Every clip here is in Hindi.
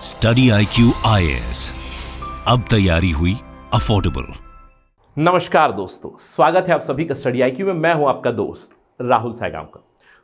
स्टडी IQ IAS, अब तैयारी हुई अफोर्डेबल। नमस्कार दोस्तों, स्वागत है आप सभी का स्टडी IQ में। मैं हूं आपका दोस्त राहुल सायगांवकर।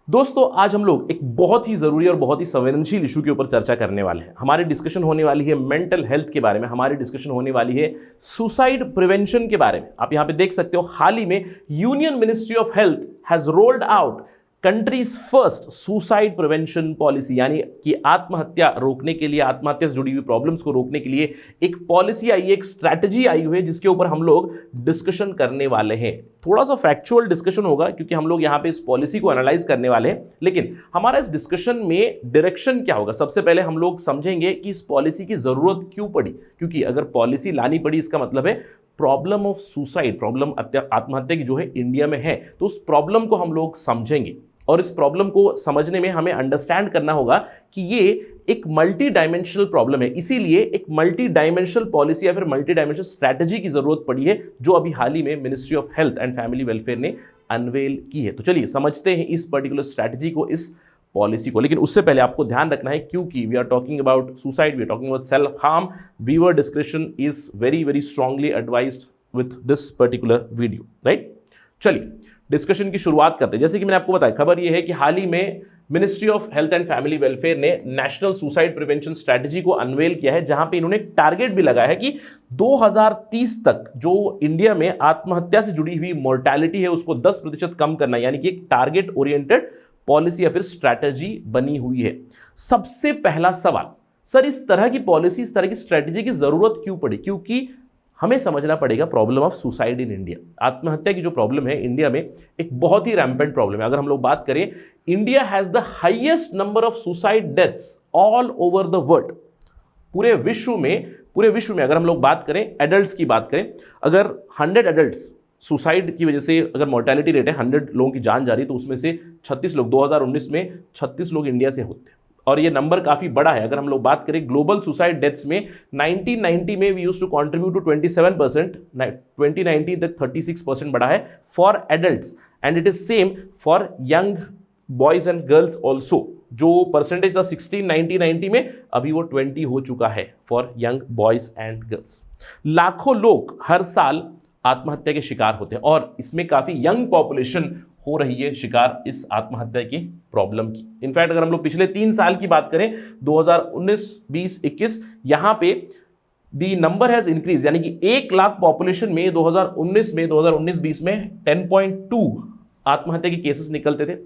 दोस्तों, आज हम लोग एक बहुत ही जरूरी और बहुत ही संवेदनशील इशू के ऊपर चर्चा करने वाले हैं। हमारी डिस्कशन होने वाली है मेंटल हेल्थ के बारे में, हमारी डिस्कशन होने वाली है सुसाइड प्रिवेंशन के बारे में। आप यहां पे देख सकते हो, हाल ही में union ministry of health has rolled out countries first suicide prevention policy, यानी कि आत्महत्या रोकने के लिए, आत्महत्या से जुड़ी हुई प्रॉब्लम्स को रोकने के लिए एक पॉलिसी आई है, एक स्ट्रैटेजी आई हुई है, जिसके ऊपर हम लोग डिस्कशन करने वाले हैं। थोड़ा सा फैक्चुअल डिस्कशन होगा क्योंकि हम लोग यहां पे इस पॉलिसी को एनालाइज करने वाले हैं, लेकिन हमारा इस डिस्कशन में डायरेक्शन क्या होगा, सबसे पहले हम लोग समझेंगे कि इस पॉलिसी की जरूरत क्यों पड़ी। क्योंकि अगर पॉलिसी लानी पड़ी, इसका मतलब है प्रॉब्लम ऑफ सुसाइड, प्रॉब्लम आत्महत्या की जो है इंडिया में है, तो उस प्रॉब्लम को हम लोग समझेंगे। और इस प्रॉब्लम को समझने में हमें अंडरस्टैंड करना होगा कि ये एक मल्टी डायमेंशनल प्रॉब्लम है, इसीलिए एक मल्टी डायमेंशनल पॉलिसी या फिर मल्टी डायमेंशनल स्ट्रैटेजी की जरूरत पड़ी है, जो अभी हाल ही में ministry of health and family welfare ने अनवेल की है। तो चलिए समझते हैं इस पर्टिकुलर स्ट्रैटेजी को, इस पॉलिसी को। लेकिन उससे पहले आपको ध्यान रखना है, क्योंकि we are talking about suicide, we are talking about self harm, viewer description is very very strongly advised with this particular video, right. चलिए डिस्कशन की शुरुआत करते हैं। जैसे कि मैंने आपको बताया, खबर यह है कि हाल ही में ministry of health and family welfare ने नेशनल सुसाइड प्रिवेंशन स्ट्रैटेजी को अनवेल किया है, जहां पे इन्होंने टारगेट भी लगाया है कि 2030 तक जो इंडिया में आत्महत्या से जुड़ी हुई मोर्टेलिटी है उसको 10% कम करना, यानी कि एक टारगेट ओरिएंटेड पॉलिसी या फिर स्ट्रैटेजी बनी हुई है। सबसे पहला सवाल, सर इस तरह की पॉलिसी, इस तरह की स्ट्रैटेजी की जरूरत क्यों पड़ी? क्योंकि हमें समझना पड़ेगा problem of suicide in India. आत्महत्या की जो प्रॉब्लम है इंडिया में एक बहुत ही रैम्पेंट प्रॉब्लम है। अगर हम लोग बात करें, India has the highest number of suicide deaths all over the world. पूरे विश्व में अगर हम लोग बात करें, एडल्ट्स की बात करें, अगर 100 एडल्ट्स सुसाइड की वजह से अगर मोर्टेलिटी रेट है, 100 लोगों की जान जा रही है, तो उसमें से 36 लोग, 2019 में 36 लोग इंडिया से होते हैं। और ये नंबर काफ़ी बड़ा है। अगर हम लोग बात करें ग्लोबल सुसाइड डेथ्स में, 1990 में we used to contribute to 27%, 2019 तक 36% बढ़ा है for adults, and it is same for young boys and girls also. जो परसेंटेज था 16 1990 में, अभी वो 20 हो चुका है for young boys and girls. लाखों लोग हर साल आत्महत्या के शिकार होते हैं और इसमें काफ़ी यंग पॉपुलेशन हो रही है शिकार इस आत्महत्या की प्रॉब्लम की। इनफैक्ट अगर हम लोग पिछले 3 साल की बात करें, 2019, 20, 21, यहां पे दी नंबर हैज इंक्रीज, यानी कि 1 लाख पॉपुलेशन में 2019-20 में 10.2 आत्महत्या के केसेस निकलते थे।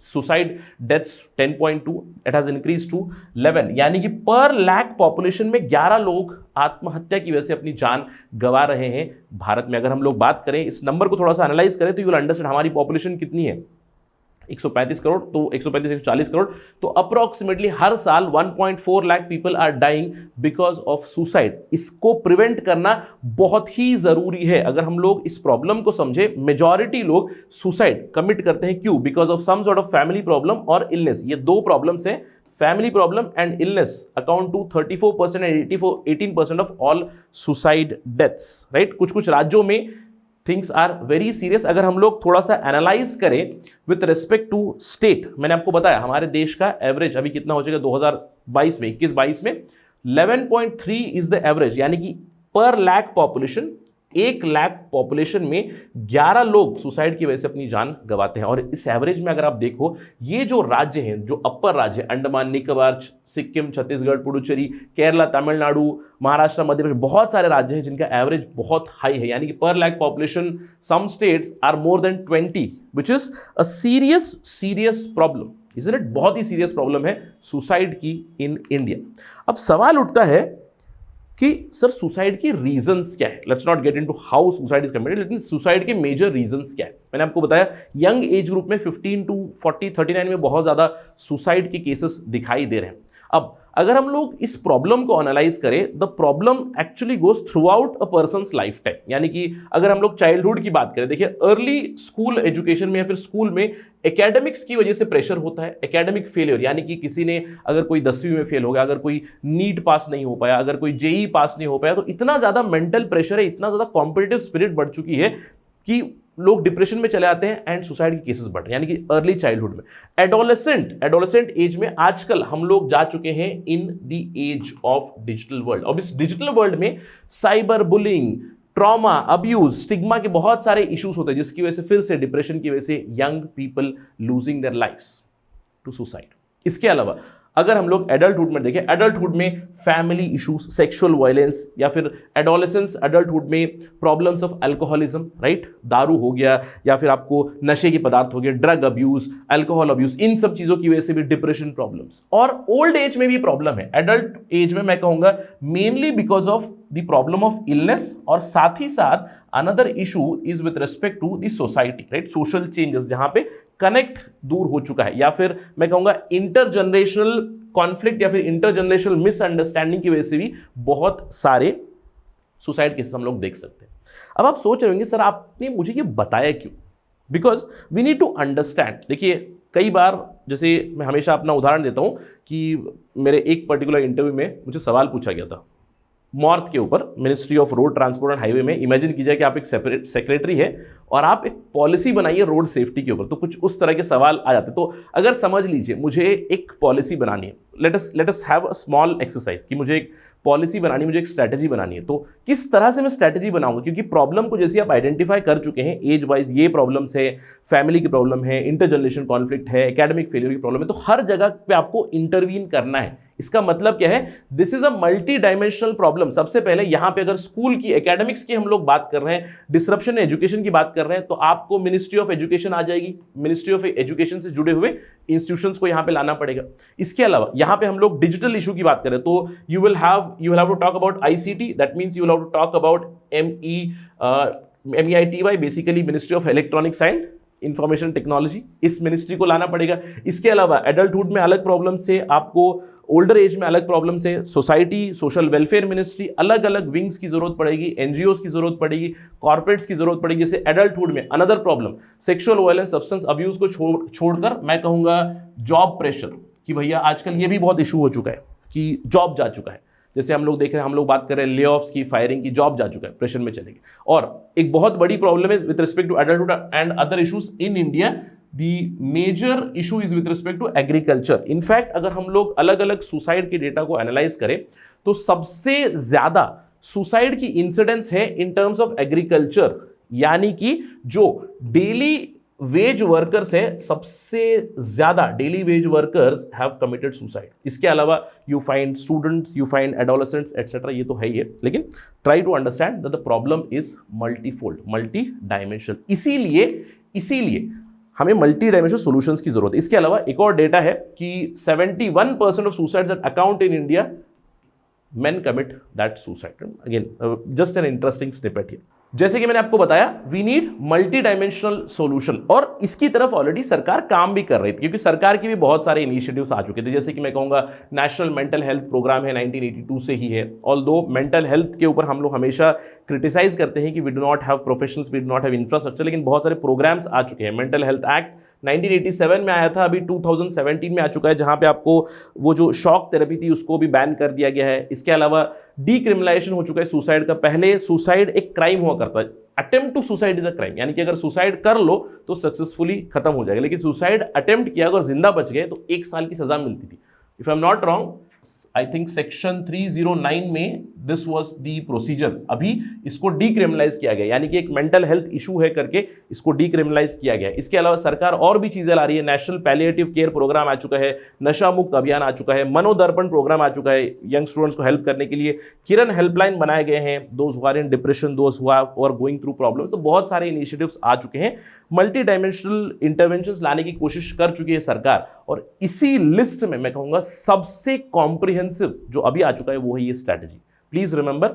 Suicide deaths 10.2, it has increase to 11, यानी कि पर लाख पॉपुलेशन में 11 लोग आत्महत्या की वजह से अपनी जान गंवा रहे हैं भारत में। अगर हम लोग बात करें, इस नंबर को थोड़ा सा एनालाइज करें, तो यू विल अंडरस्टैंड हमारी पॉपुलेशन कितनी है, 135 करोड़, तो 140 करोड़, तो अप्रोक्सीमेटली हर साल 1.4 lakh people are dying because of suicide. इसको प्रिवेंट करना बहुत ही जरूरी है। अगर हम लोग इस प्रॉब्लम को समझे, मेजॉरिटी लोग सुसाइड कमिट करते हैं, क्यों? Because of some sort of family problem और इलनेस। ये 2 प्रॉब्लम्स हैं, family problem and illness, account to 34% एंड 18% of all suicide deaths, right. कुछ कुछ राज्यों में थिंग्स आर वेरी सीरियस। अगर हम लोग थोड़ा सा एनालाइज करें विथ रिस्पेक्ट टू स्टेट, मैंने आपको बताया हमारे देश का एवरेज अभी कितना हो जाएगा 2022 में, 21-22 में 11.3 इज द एवरेज, यानी कि पर लाख पॉपुलेशन, 1 लाख पॉपुलेशन में 11 लोग सुसाइड की वजह से अपनी जान गंवाते हैं। और इस एवरेज में अगर आप देखो, ये जो राज्य हैं, जो अपर राज्य, अंडमान निकोबार, सिक्किम, छत्तीसगढ़, पुडुचेरी, केरला, तमिलनाडु, महाराष्ट्र, मध्य प्रदेश, बहुत सारे राज्य हैं जिनका एवरेज बहुत हाई है, यानी कि पर lakh population some states are more than 20, which is a serious problem, isn't it? बहुत ही सीरियस प्रॉब्लम है सुसाइड की इन इंडिया। अब सवाल उठता है कि सर सुसाइड की रीजंस क्या है। Let's not get into how suicide is committed, लेकिन सुसाइड के मेजर रीजंस क्या है। मैंने आपको बताया यंग एज ग्रुप में 15 to 40, 39 में बहुत ज़्यादा सुसाइड के केसेस दिखाई दे रहे हैं। अब अगर हम लोग इस प्रॉब्लम को एनालाइज करें, the problem actually goes through out a persons life time, यानी कि अगर हम लोग चाइल्डहुड की बात करें, देखिए अर्ली स्कूल एजुकेशन में या फिर स्कूल में एकेडमिक्स की वजह से प्रेशर होता है, एकेडमिक फेलियर, यानी कि किसी ने अगर कोई 10वीं में फेल हो गया, अगर कोई नीट पास नहीं हो पाया, अगर कोई जेई पास नहीं हो पाया, तो इतना ज़्यादा मेंटल प्रेशर है, इतना ज़्यादा कॉम्पिटिटिव स्पिरिट बढ़ चुकी है कि लोग डिप्रेशन में चले आते हैं एंड सुसाइड के केसेस बढ़ रहे हैं, यानी कि अर्ली चाइल्डहुड में। एडोलेसेंट एज में आजकल हम लोग जा चुके हैं in the age of digital world. अब इस डिजिटल वर्ल्ड में cyber bullying, trauma, abuse, stigma के बहुत सारे इश्यूज होते हैं, जिसकी वजह से फिर से डिप्रेशन की वजह से young people losing their lifes to suicide. इसके अलावा अगर हम लोग एडल्टहुड में देखें, एडल्टहुड में फैमिली इश्यूज, सेक्सुअल वायलेंस, या फिर एडोलेसेंस एडल्टहुड में प्रॉब्लम्स ऑफ अल्कोहलिज्म, राइट, दारू हो गया या फिर आपको नशे के पदार्थ हो गए, ड्रग अब्यूज, अल्कोहल अब्यूज, इन सब चीजों की वजह से भी डिप्रेशन प्रॉब्लम्स। और ओल्ड एज में भी प्रॉब्लम है, एडल्ट एज में मैं कहूंगा mainly because of the problem of illness, और साथ ही साथ another issue is with respect to the society, right, social changes, जहां पे कनेक्ट दूर हो चुका है, या फिर मैं कहूंगा इंटरजनरेशनल कॉन्फ्लिक्ट या फिर इंटरजनरेशनल मिसअंडरस्टैंडिंग की वजह से भी बहुत सारे सुसाइड केसेस हम लोग देख सकते हैं। अब आप सोच रहे होंगे सर आपने मुझे ये बताया क्यों? Because we need to understand. देखिए कई बार, जैसे मैं हमेशा अपना उदाहरण देता हूं कि मेरे एक पर्टिकुलर इंटरव्यू में मुझे सवाल पूछा गया था मॉर्थ के ऊपर, ministry of road transport and highway में। इमेजिन कीजिए कि आप एक सेक्रेटरी है और आप एक पॉलिसी बनाइए रोड सेफ्टी के ऊपर, तो कुछ उस तरह के सवाल आ जाते। तो अगर समझ लीजिए मुझे एक पॉलिसी बनानी है, let us have a small exercise कि मुझे एक पॉलिसी बनानी, मुझे एक स्ट्रैटेजी बनानी है, तो किस तरह से मैं स्ट्रैटेजी बनाऊंगा? क्योंकि प्रॉब्लम को जैसे आप आइडेंटिफाई कर चुके हैं, एज वाइज ये प्रॉब्लम्स है, फैमिली की प्रॉब्लम है, इंटरजनरेशन कॉन्फ्लिक्ट है, एकेडमिक फेलियर की प्रॉब्लम है, तो हर जगह पे आपको इंटरवीन करना है। इसका मतलब क्या है? This is a multi dimensional problem. सबसे पहले यहां पे अगर स्कूल की, एकेडमिक्स की हम लोग बात कर रहे हैं, डिसरप्शन एजुकेशन की बात कर रहे हैं, तो आपको मिनिस्ट्री ऑफ एजुकेशन आ जाएगी। मिनिस्ट्री ऑफ एजुकेशन से जुड़े हुए इंस्टीट्यूशंस को यहां पे लाना पड़ेगा। इसके अलावा यहां पे हम लोग डिजिटल इशू की बात करें तो you will have to talk about ICT, that means you will have to talk about MEITY, basically ministry of electronics and information technology, इस मिनिस्ट्री को लाना पड़ेगा। इसके अलावा एडल्टहुड में अलग प्रॉब्लम से, आपको ओल्डर एज में अलग प्रॉब्लम से, सोसाइटी, सोशल वेलफेयर मिनिस्ट्री, अलग अलग विंग्स की जरूरत पड़ेगी, एनजीओस की जरूरत पड़ेगी, कॉर्पोरेट्स की जरूरत पड़ेगी। जैसे एडल्टहुड में another problem sexual violence, substance abuse को छोड़कर मैं कहूंगा जॉब प्रेशर, कि भैया आजकल ये भी बहुत इशू हो चुका है कि जॉब जा चुका है। जैसे हम लोग देख रहे हैं, हम लोग बात कर रहे हैं ले ऑफ्स की, फायरिंग की, जॉब जा चुका है, प्रेशर में चलेगी। और एक बहुत बड़ी प्रॉब्लम है with respect to adulthood and other issues in India, the major issue is with respect to agriculture. In fact अगर हम लोग अलग अलग सुसाइड के डेटा को एनालाइज करें तो सबसे ज्यादा सुसाइड की इंसिडेंस है इन टर्म्स ऑफ एग्रीकल्चर, यानी कि जो डेली वेज वर्कर्स है, सबसे ज्यादा daily wage workers have committed suicide. इसके अलावा you find students, you find adolescents etcetera, ये तो है ही है, लेकिन try to understand that the problem is multifold, multi dimensional. इसीलिए हमें मल्टी डायमेंशनल सॉल्यूशंस की जरूरत है। इसके अलावा एक और डेटा है कि 71% of suicides that account in India men commit that suicide. Again, just an interesting snippet here. जैसे कि मैंने आपको बताया, we need multi dimensional solution, और इसकी तरफ ऑलरेडी सरकार काम भी कर रही थी, क्योंकि सरकार की भी बहुत सारे इनिशिएटिव्स आ चुके थे। जैसे कि मैं कहूँगा नेशनल मेंटल हेल्थ प्रोग्राम है, 1982 से ही है। ऑल्दो मेंटल हेल्थ के ऊपर हम लोग हमेशा क्रिटिसाइज करते हैं कि we do not have professionals, we do not have infrastructure, लेकिन बहुत सारे प्रोग्राम्स आ चुके हैं। मेंटल हेल्थ एक्ट 1987 में आया था, अभी 2017 में आ चुका है, जहां पे आपको वो जो शॉक थेरेपी थी उसको भी बैन कर दिया गया है। इसके अलावा डीक्रिमिनलाइजेशन हो चुका है सुसाइड का। पहले सुसाइड एक क्राइम हुआ करता है, attempt to suicide is a crime, यानी कि अगर सुसाइड कर लो तो सक्सेसफुली खत्म हो जाएगा, लेकिन सुसाइड अटेम्प्ट किया अगर जिंदा बच गए तो 1 साल की सजा मिलती थी। If I am not wrong, I think section 309 में दिस वाज द प्रोसीजर। अभी इसको डीक्रिमिनलाइज किया गया, यानी कि एक मेंटल हेल्थ इशू है करके इसको डीक्रिमिनलाइज किया गया। इसके अलावा सरकार और भी चीजें ला रही है। नेशनल पैलिएटिव केयर प्रोग्राम आ चुका है, नशा मुक्त अभियान आ चुका है, मनोदर्पण प्रोग्राम आ चुका है यंग स्टूडेंट्स को हेल्प करने के लिए, किरण हेल्पलाइन बनाए गए हैं, those who are in depression, those who are going through problems. तो बहुत सारे इनिशिएटिव्स आ चुके हैं, मल्टी डायमेंशनल इंटरवेंशंस लाने की कोशिश कर चुकी है सरकार। और इसी लिस्ट में मैं कहूंगा सबसे कॉम्प्रिहेंसिव जो अभी आ चुका है वो है ये स्ट्रैटेजी। प्लीज रिमेंबर,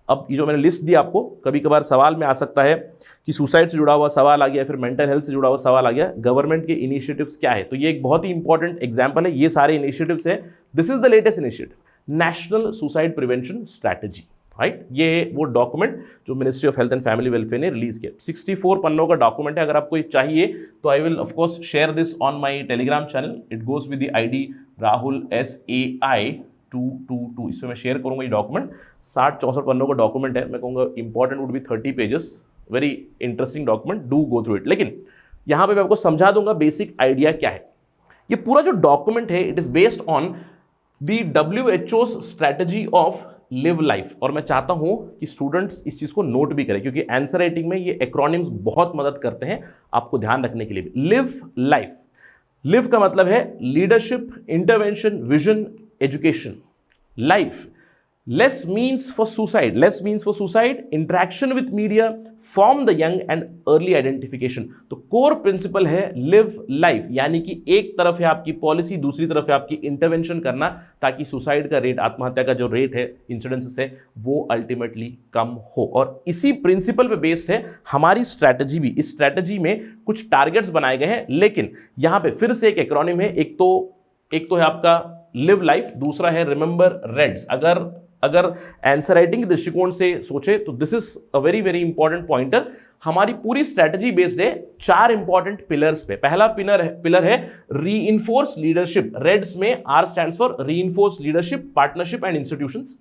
अब ये जो मैंने लिस्ट दी आपको, कभी कभार सवाल में आ सकता है कि सुसाइड से जुड़ा हुआ सवाल आ गया, फिर मेंटल हेल्थ से जुड़ा हुआ सवाल आ गया, गवर्नमेंट के इनिशिएटिव्स क्या है। तो ये एक बहुत ही इंपॉर्टेंट एग्जांपल है, ये सारे इनिशिएटिव्स है। This is the latest initiative, national suicide prevention strategy, right. ये वो डॉक्यूमेंट जो ministry of health and family welfare ने रिलीज किया, 64 पन्नों का डॉक्यूमेंट है। अगर आपको ये चाहिए तो I will of course share this on my Telegram channel, it goes with the ID Rahul SAI222। इसमें मैं शेयर करूंगा ये डॉक्यूमेंट, 60-64 पन्नों का डॉक्यूमेंट है। मैं कहूँगा important would be 30 pages, very interesting document, do go through it. लेकिन यहाँ पे मैं आपको समझा दूंगा बेसिक आइडिया क्या है। ये पूरा जो डॉक्यूमेंट है it is based on the WHO strategy of live life, और मैं चाहता हूं कि स्टूडेंट्स इस चीज को नोट भी करें क्योंकि आंसर राइटिंग में ये एक्रोनिम्स बहुत मदद करते हैं आपको ध्यान रखने के लिए भी। लिव लाइफ, लिव का मतलब है leadership, intervention, vision, education. Life, less means for suicide, less means for suicide, interaction with media, form the young and early identification. तो कोर प्रिंसिपल है लिव लाइफ, यानी कि एक तरफ है आपकी पॉलिसी, दूसरी तरफ है आपकी इंटरवेंशन करना, ताकि सुसाइड का रेट, आत्महत्या का जो रेट है इंसिडेंसेस है, वो अल्टीमेटली कम हो। और इसी प्रिंसिपल पे बेस्ड है हमारी स्ट्रैटेजी भी। इस स्ट्रैटेजी में कुछ टारगेट्स बनाए गए हैं, लेकिन यहां पे फिर से एक एक्रोनिम है। एक तो है आपका लिव लाइफ, दूसरा है रिमेंबर रेड्स। अगर आंसर राइटिंग के दृष्टिकोण से सोचे तो this is a very very important pointer. हमारी पूरी स्ट्रैटेजी बेस्ड है 4 इंपॉर्टेंट पिलर्स पे। पहला पिलर है रीइंफोर्स लीडरशिप, रेड्स में R stands for reinforce leadership, partnership and institutions.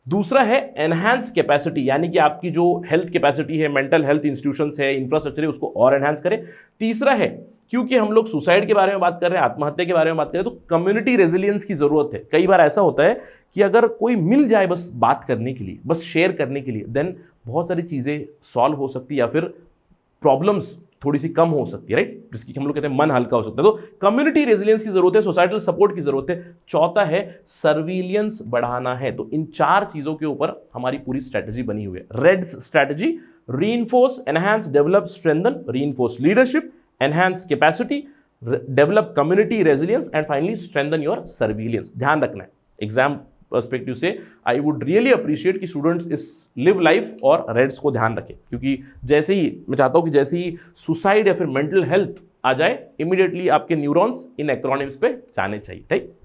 दूसरा है एनहांस कैपेसिटी, यानी कि आपकी जो हेल्थ कैपेसिटी है, मेंटल हेल्थ इंस्टीट्यूशंस है, इंफ्रास्ट्रक्चर है, उसको और एनहांस करें। तीसरा है, क्योंकि हम लोग सुसाइड के बारे में बात कर रहे हैं, आत्महत्या के बारे में बात कर रहे हैं, तो कम्युनिटी रेजिलियंस की जरूरत है। कई बार ऐसा होता है कि अगर कोई मिल जाए बस बात करने के लिए, बस शेयर करने के लिए, देन बहुत सारी चीजें सॉल्व हो सकती है या फिर प्रॉब्लम्स थोड़ी सी कम हो सकती है, राइट, जिसकी हम लोग कहते हैं मन हल्का हो सकता है। तो कम्युनिटी रेजिलियंस की जरूरत है, सोसाइटल सपोर्ट की जरूरत है। चौथा है सर्विलियंस बढ़ाना है। तो इन 4 चीजों के ऊपर हमारी पूरी स्ट्रैटेजी बनी हुई है। REDS strategy, reinforce, enhance, develop, strengthen, reinforce leadership, enhance capacity, develop community resilience and finally strengthen your surveillance। ध्यान रखना है, एग्जाम पर्सपेक्टिव से आई वुड रियली अप्रिशिएट कि स्टूडेंट्स इस लिव लाइफ और रेड्स को ध्यान रखें, क्योंकि जैसे ही मैं चाहता हूं कि जैसे ही सुसाइड या फिर मेंटल हेल्थ आ जाए, इमीडिएटली आपके न्यूरॉन्स इन एक्रोनिम्स पे जाने चाहिए, ठीक।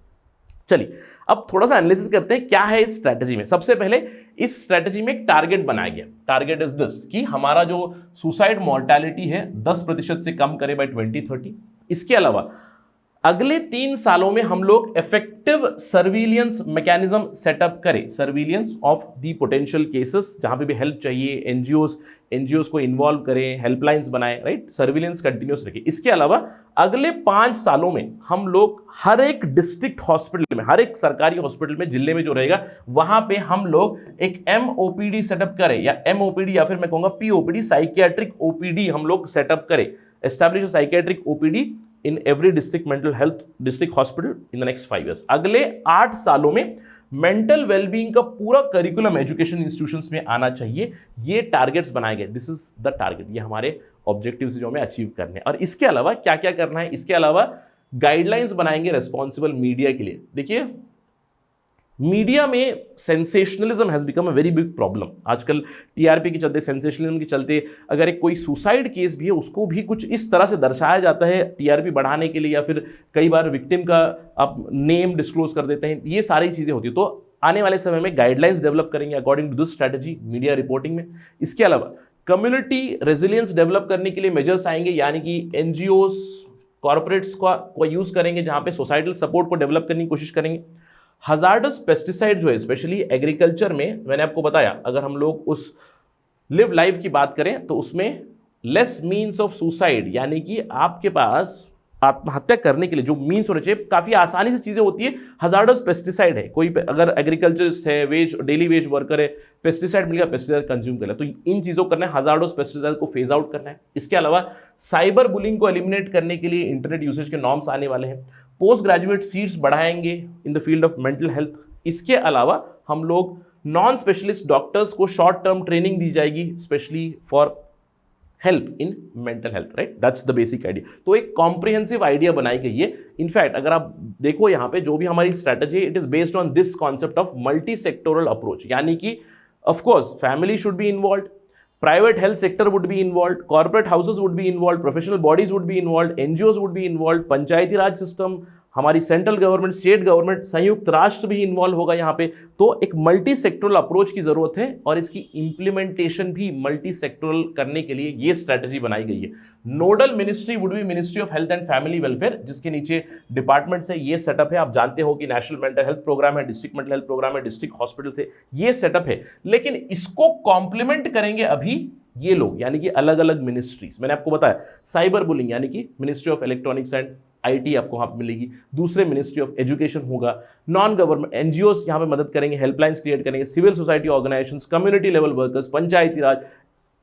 चलिए अब थोड़ा सा एनालिसिस करते हैं क्या है इस स्ट्रैटेजी में। सबसे पहले इस स्ट्रैटेजी में एक टारगेट बनाया गया। टारगेट इज दिस कि हमारा जो सुसाइड मॉर्टेलिटी है 10% से कम करे बाय 2030। इसके अलावा अगले 3 सालों में हम लोग इफेक्टिव सर्विलियंस मैकेनिज्म सेटअप करें, surveillance of the potential cases, जहां पे भी हेल्प चाहिए, एनजीओस को इन्वॉल्व करें, हेल्पलाइंस बनाएं, राइट, सर्विलेंस कंटिन्यूस रखें। इसके अलावा अगले 5 सालों में हम लोग हर एक डिस्ट्रिक्ट हॉस्पिटल में, हर एक सरकारी हॉस्पिटल में, जिले में जो रहेगा, वहां पे हम लोग एक MOPD सेटअप करें, या MOPD या फिर मैं कहूंगा POPD, साइकियाट्रिक OPD हम लोग सेटअप करें। Establish psychiatric OPD in every district mental health district hospital in the next 5 years। अगले 8 सालों में मेंटल वेलबींग का पूरा करिकुलम एजुकेशन इंस्टीट्यूशंस में आना चाहिए। ये टारगेट्स बनाए गए, दिस इज द टारगेट, ये हमारे ऑब्जेक्टिव्स जो हमें अचीव करने हैं। और इसके अलावा क्या क्या करना है, इसके अलावा गाइडलाइंस बनाएंगे रेस्पॉन्सिबल मीडिया के लिए। देखिए मीडिया में sensationalism has become a very big problem. आजकल TRP के चलते, सेंसेशनलिज्म के चलते, अगर एक कोई सुसाइड केस भी है उसको भी कुछ इस तरह से दर्शाया जाता है TRP बढ़ाने के लिए, या फिर कई बार विक्टिम का आप नेम डिस्क्लोज कर देते हैं। ये सारी चीज़ें होती है। तो आने वाले समय में गाइडलाइंस डेवलप करेंगे according to this strategy media reporting में। इसके अलावा कम्युनिटी रेजिलियंस डेवलप करने के लिए मेजर्स आएंगे, यानी कि NGOs, कॉर्पोरेट्स को यूज़ करेंगे, जहाँ पे सोसाइटल सपोर्ट को डेवलप करने की कोशिश करेंगे। हजार्डस पेस्टिसाइड जो है स्पेशली एग्रीकल्चर में, मैंने आपको बताया, अगर हम लोग उस लिव लाइफ की बात करें तो उसमें लेस मीन्स ऑफ सुसाइड, यानी कि आपके पास आत्महत्या करने के लिए जो मीन्स होने चाहिए, काफ़ी आसानी से चीज़ें होती है। हजार्डस पेस्टिसाइड है, कोई अगर एग्रीकल्चरिस्ट है, डेली वेज वर्कर है, पेस्टिसाइड मिल गया, पेस्टिसाइड कंज्यूम कर लिया, तो इन चीज़ों को करना है, हजार्डस पेस्टिसाइड को फेज आउट करना है। इसके अलावा साइबर बुलिंग को एलिमिनेट करने के लिए इंटरनेट यूसेज के नॉर्म्स आने वाले हैं। पोस्ट ग्रेजुएट सीट्स बढ़ाएंगे in the field of mental health. इसके अलावा हम लोग नॉन स्पेशलिस्ट डॉक्टर्स को शॉर्ट टर्म ट्रेनिंग दी जाएगी, specially for help in mental health, right, that's the basic idea. तो एक कॉम्प्रिहेंसिव आइडिया बनाई गई है। इनफैक्ट अगर आप देखो यहाँ पे जो भी हमारी स्ट्रैटेजी है, it is based on this concept of multi sectoral approach, यानी कि of course family should be involve, private health sector would be involved, corporate houses would be involved, professional bodies would be involved, NGOs would be involved, Panchayati Raj system, हमारी सेंट्रल गवर्नमेंट, स्टेट गवर्नमेंट, संयुक्त राष्ट्र भी इन्वॉल्व होगा यहाँ पे। तो एक मल्टी सेक्टोरल अप्रोच की जरूरत है, और इसकी इंप्लीमेंटेशन भी मल्टी सेक्टोरल करने के लिए ये स्ट्रैटेजी बनाई गई है। Nodal ministry would be ministry of health and family welfare, जिसके नीचे डिपार्टमेंट से ये सेटअप है। आप जानते हो कि नेशनल मेंटल हेल्थ प्रोग्राम है, डिस्ट्रिक्ट मेंटल हेल्थ प्रोग्राम है, डिस्ट्रिक्ट हॉस्पिटल से ये सेटअप है। लेकिन इसको कॉम्प्लीमेंट करेंगे अभी ये लोग यानी कि अलग अलग मिनिस्ट्रीज, मैंने आपको बताया साइबर बुलिंग यानी कि ministry of electronics and IT आपको वहाँ पे मिलेगी, दूसरे मिनिस्ट्री ऑफ एजुकेशन होगा, नॉन गवर्नमेंट एनजीओस यहाँ पे मदद करेंगे, हेल्पलाइंस क्रिएट करेंगे, civil society organisations, community level workers, Panchayati Raj,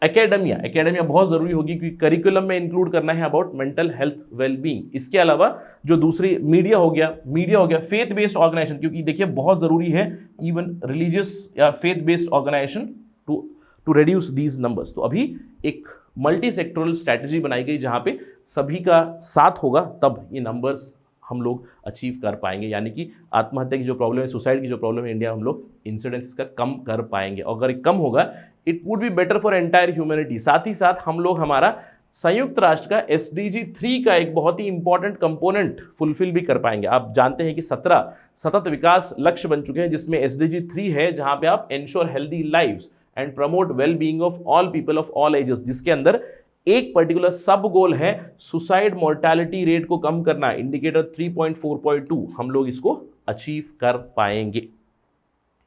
academia बहुत जरूरी होगी क्योंकि करिकुलम में इंक्लूड करना है अबाउट मेंटल हेल्थ वेलबींग। इसके अलावा जो दूसरी मीडिया हो गया, फेथ बेस्ड ऑर्गेनाइजेशन, क्योंकि देखिए बहुत जरूरी है इवन रिलीजियस या faith based organization to reduce these numbers. तो अभी एक मल्टी सेक्टोरल स्ट्रैटेजी बनाई गई जहां पे सभी का साथ होगा, तब ये नंबर्स हम लोग अचीव कर पाएंगे, यानी कि आत्महत्या की जो प्रॉब्लम है, सुसाइड की जो प्रॉब्लम है इंडिया, हम लोग इंसिडेंट्स का कम कर पाएंगे। और अगर कम होगा it would be better for entire humanity. साथ ही साथ हम लोग हमारा संयुक्त राष्ट्र का SDG 3 का एक बहुत ही इंपॉर्टेंट कंपोनेंट फुलफिल भी कर पाएंगे। आप जानते हैं कि 17 सतत विकास लक्ष्य बन चुके हैं, जिसमें SDG 3 है जहां पे आप ensure healthy lives and promote well being of all people of all ages, जिसके अंदर एक पर्टिकुलर सब गोल है सुसाइड मोर्टेलिटी रेट को कम करना, इंडिकेटर 3.4.2, हम लोग इसको अचीव कर पाएंगे।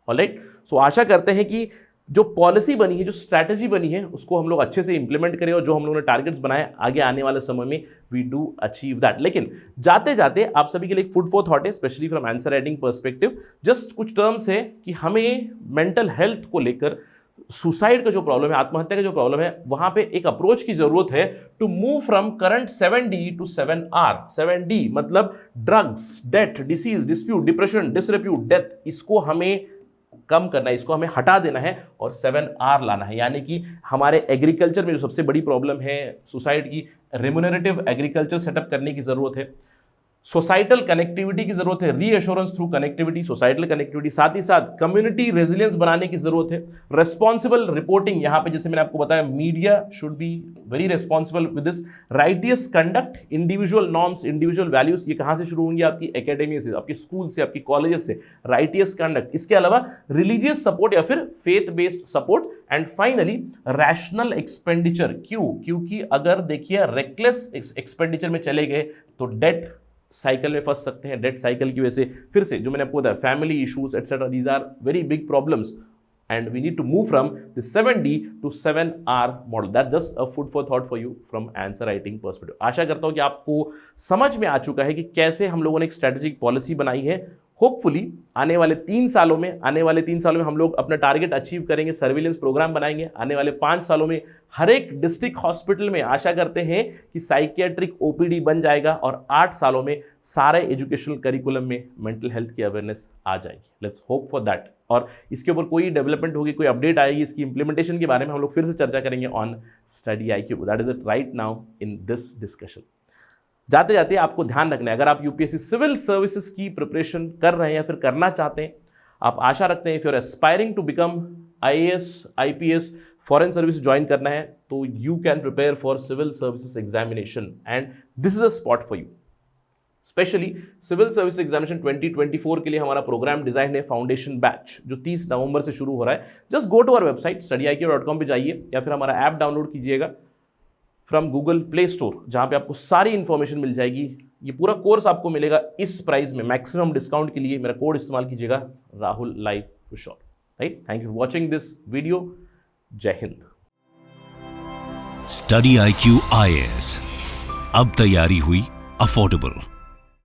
ऑलराइट, सो आशा करते हैं कि जो पॉलिसी बनी है, जो स्ट्रैटेजी बनी है, उसको हम लोग अच्छे से इंप्लीमेंट करें और जो हम लोगों ने टारगेट्स बनाए आगे आने वाले समय में वी डू अचीव दैट। लेकिन जाते जाते आप सभी के लिए फूड फॉर थॉट है, specially from answer writing perspective, just कुछ टर्म्स है कि हमें मेंटल हेल्थ को लेकर सुसाइड का जो प्रॉब्लम है, आत्महत्या का जो प्रॉब्लम है, वहां पे एक अप्रोच की जरूरत है to move from current 7D to 7R। 7D मतलब drugs, death, disease, dispute, depression, disrepute, death, इसको हमें कम करना है, इसको हमें हटा देना है और 7R लाना है, यानी कि हमारे एग्रीकल्चर में जो सबसे बड़ी प्रॉब्लम है सुसाइड की, रेम्यूनरेटिव एग्रीकल्चर सेटअप करने की जरूरत है, सोसाइटल कनेक्टिविटी की जरूरत है, reassurance through connectivity, societal connectivity, साथ ही साथ कम्युनिटी रेजिलियंस बनाने की जरूरत है, रेस्पॉन्सिबल रिपोर्टिंग, यहाँ पे जैसे मैंने आपको बताया media should be very responsible with this, righteous conduct, individual norms, individual values, ये कहाँ से शुरू होंगी? आपकी एकेडमी से, आपके स्कूल से, आपकी कॉलेजेस से, राइटियस कंडक्ट। इसके अलावा रिलीजियस सपोर्ट या फिर faith based support, and finally rational expenditure. क्यों? क्योंकि अगर देखिए रेकलेस एक्सपेंडिचर में चले गए तो डेट साइकिल में फंस सकते हैं, डेट साइकिल की वजह से फिर से जो मैंने आपको बताया family issues etcetera, these are very big problems and we need to move from the 7D to 7R model. That just a food for thought for you from answer writing perspective. आशा करता हूं कि आपको समझ में आ चुका है कि कैसे हम लोगों ने एक स्ट्रेटेजिक पॉलिसी बनाई है। होपफुली आने वाले 3 सालों में हम लोग अपना टारगेट अचीव करेंगे, सर्विलेंस प्रोग्राम बनाएंगे। आने वाले 5 सालों में हर एक डिस्ट्रिक्ट हॉस्पिटल में आशा करते हैं कि साइकियाट्रिक OPD बन जाएगा और 8 सालों में सारे एजुकेशनल करिकुलम में मेंटल हेल्थ की अवेयरनेस आ जाएगी। Let's hope for that. और इसके ऊपर कोई डेवलपमेंट होगी, कोई अपडेट आएगी, इसकी इंप्लीमेंटेशन के बारे में हम लोग फिर से चर्चा करेंगे on study IQ। That is it right now in this discussion. जाते जाते आपको ध्यान रखना है, अगर आप UPSC सिविल सर्विसेज की प्रिपरेशन कर रहे हैं या फिर करना चाहते हैं, आप आशा रखते हैं if you are aspiring to become IAS, IPS, foreign service join करना है, तो you can prepare for civil services examination and this is a spot for you. Specially civil service examination 2024 के लिए हमारा प्रोग्राम डिजाइन है फाउंडेशन बैच, जो 30 नवंबर से शुरू हो रहा है। Just go to our website studyIQ.com पे जाइए या फिर हमारा ऐप डाउनलोड कीजिएगा फ्रॉम गूगल प्ले स्टोर, जहाँ पे आपको सारी इन्फॉर्मेशन मिल जाएगी। ये पूरा कोर्स आपको मिलेगा इस प्राइस में, मैक्सिमम डिस्काउंट के लिए मेरा कोड इस्तेमाल कीजिएगा, Rahul live for sure. Right, thank you for watching this video. जय हिंद। स्टडी IQ IAS, अब तैयारी हुई अफोर्डेबल।